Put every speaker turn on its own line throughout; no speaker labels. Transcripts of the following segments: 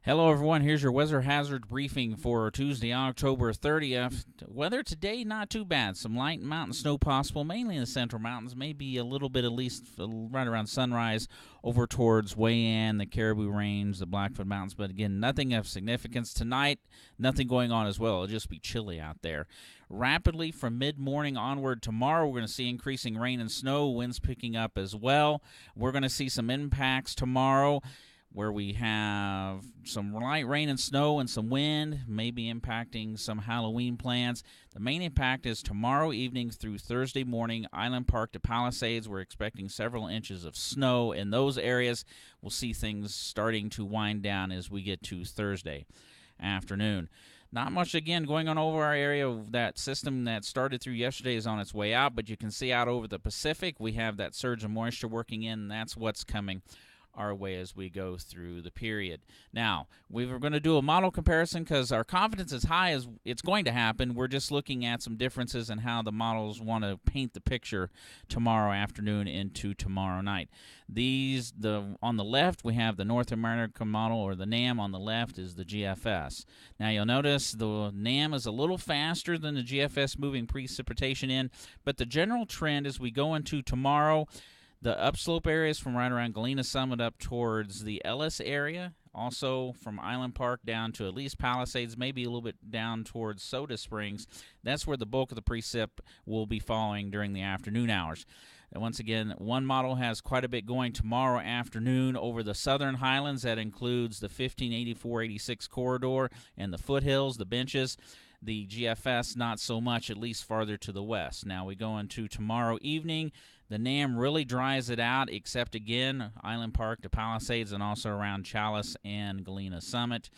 Hello, everyone. Here's your weather hazard briefing for Tuesday, October 30th. Weather today, not too bad. Some light mountain snow possible, mainly in the central mountains. Maybe a little bit, at least right around sunrise, over towards Wayan, the Caribou Range, the Blackfoot Mountains. But again, nothing of significance tonight. Nothing going on as well. It'll just be chilly out there. Rapidly from mid-morning onward tomorrow, we're going to see increasing rain and snow, winds picking up as well. We're going to see some impacts tomorrow, where we have some light rain and snow and some wind, maybe impacting some Halloween plans. The main impact is tomorrow evening through Thursday morning, Island Park to Palisades. We're expecting several inches of snow in those areas. We'll see things starting to wind down as we get to Thursday afternoon. Not much, again, going on over our area. That system that started through yesterday is on its way out, but you can see out over the Pacific, we have that surge of moisture working in, and that's what's coming our way as we go through the period. Now, we were going to do a model comparison because our confidence is high as it's going to happen. We're just looking at some differences in how the models want to paint the picture tomorrow afternoon into tomorrow night. On the left, we have the North American model, or the NAM. On the left is the GFS. Now, you'll notice the NAM is a little faster than the GFS moving precipitation in, but the general trend as we go into tomorrow, the upslope areas from right around Galena Summit up towards the Ellis area, also from Island Park down to at least Palisades, maybe a little bit down towards Soda Springs. That's where the bulk of the precip will be falling during the afternoon hours. And once again, one model has quite a bit going tomorrow afternoon over the southern highlands. That includes the 1584-86 corridor and the foothills, the benches. The GFS, not so much, at least farther to the west. Now we go into tomorrow evening. The NAM really dries it out, except, again, Island Park to Palisades and also around Chalice and Galena Summit.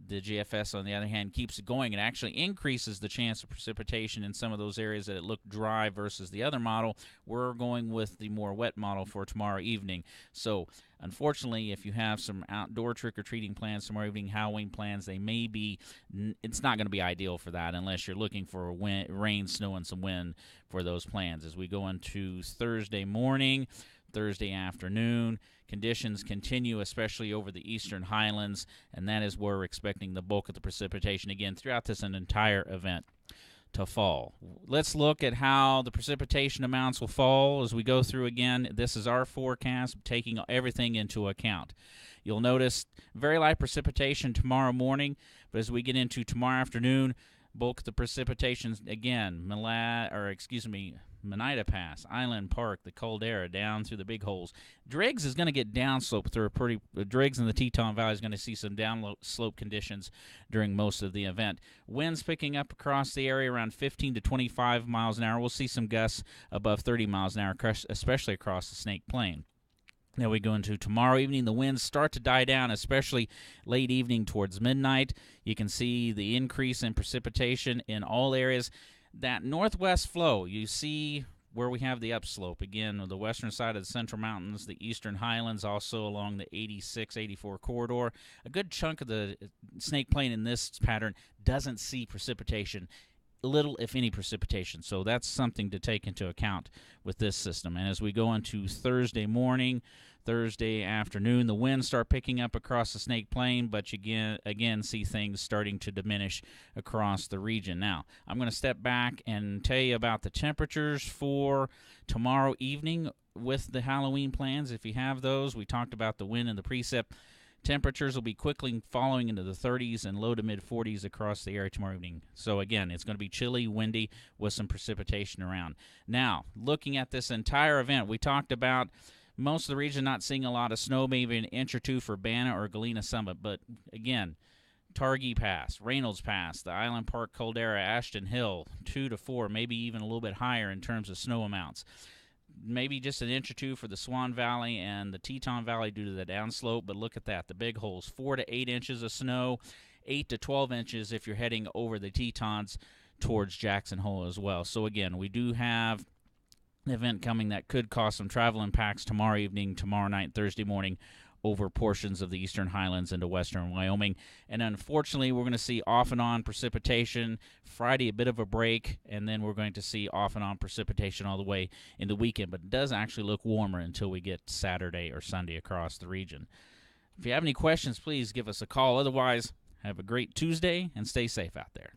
The GFS, on the other hand, keeps it going. It actually increases the chance of precipitation in some of those areas that it looked dry versus the other model. We're going with the more wet model for tomorrow evening. So, unfortunately, if you have some outdoor trick-or-treating plans tomorrow evening, Halloween plans, it's not going to be ideal for that unless you're looking for rain, snow, and some wind for those plans. As we go into Thursday morning, Thursday afternoon, conditions continue, especially over the eastern highlands, and that is where we're expecting the bulk of the precipitation, again, throughout this entire event to fall. Let's look at how the precipitation amounts will fall as we go through again. This is our forecast, taking everything into account. You'll notice very light precipitation tomorrow morning, but as we get into tomorrow afternoon, bulk of the precipitation, again, Monida Pass, Island Park, the Caldera, down through the big holes. Driggs is going to get downslope through Driggs in the Teton Valley is going to see some downslope conditions during most of the event. Winds picking up across the area around 15 to 25 miles an hour. We'll see some gusts above 30 miles an hour, especially across the Snake Plain. Now we go into tomorrow evening. The winds start to die down, especially late evening towards midnight. You can see the increase in precipitation in all areas. That northwest flow, you see where we have the upslope. Again, the western side of the Central Mountains, the eastern highlands, also along the 86-84 corridor. A good chunk of the Snake Plain in this pattern doesn't see precipitation, little, if any, precipitation. So that's something to take into account with this system. And as we go into Thursday morning, Thursday afternoon, the winds start picking up across the Snake Plain, but you again see things starting to diminish across the region. Now, I'm going to step back and tell you about the temperatures for tomorrow evening with the Halloween plans. If you have those, we talked about the wind and the precip. Temperatures will be quickly following into the 30s and low to mid-40s across the area tomorrow evening. So, again, it's going to be chilly, windy, with some precipitation around. Now, looking at this entire event, we talked about most of the region not seeing a lot of snow, maybe an inch or two for Banna or Galena Summit. But, again, Targhee Pass, Reynolds Pass, the Island Park Caldera, Ashton Hill, 2 to 4, maybe even a little bit higher in terms of snow amounts. Maybe just an inch or two for the Swan Valley and the Teton Valley due to the downslope, but look at that, the big holes, 4 to 8 inches of snow, 8 to 12 inches if you're heading over the Tetons towards Jackson Hole as well. So again, we do have an event coming that could cause some travel impacts tomorrow evening, tomorrow night, Thursday morning, over portions of the eastern highlands into western Wyoming. And unfortunately, we're going to see off and on precipitation. Friday, a bit of a break, and then we're going to see off and on precipitation all the way in the weekend. But it does actually look warmer until we get Saturday or Sunday across the region. If you have any questions, please give us a call. Otherwise, have a great Tuesday and stay safe out there.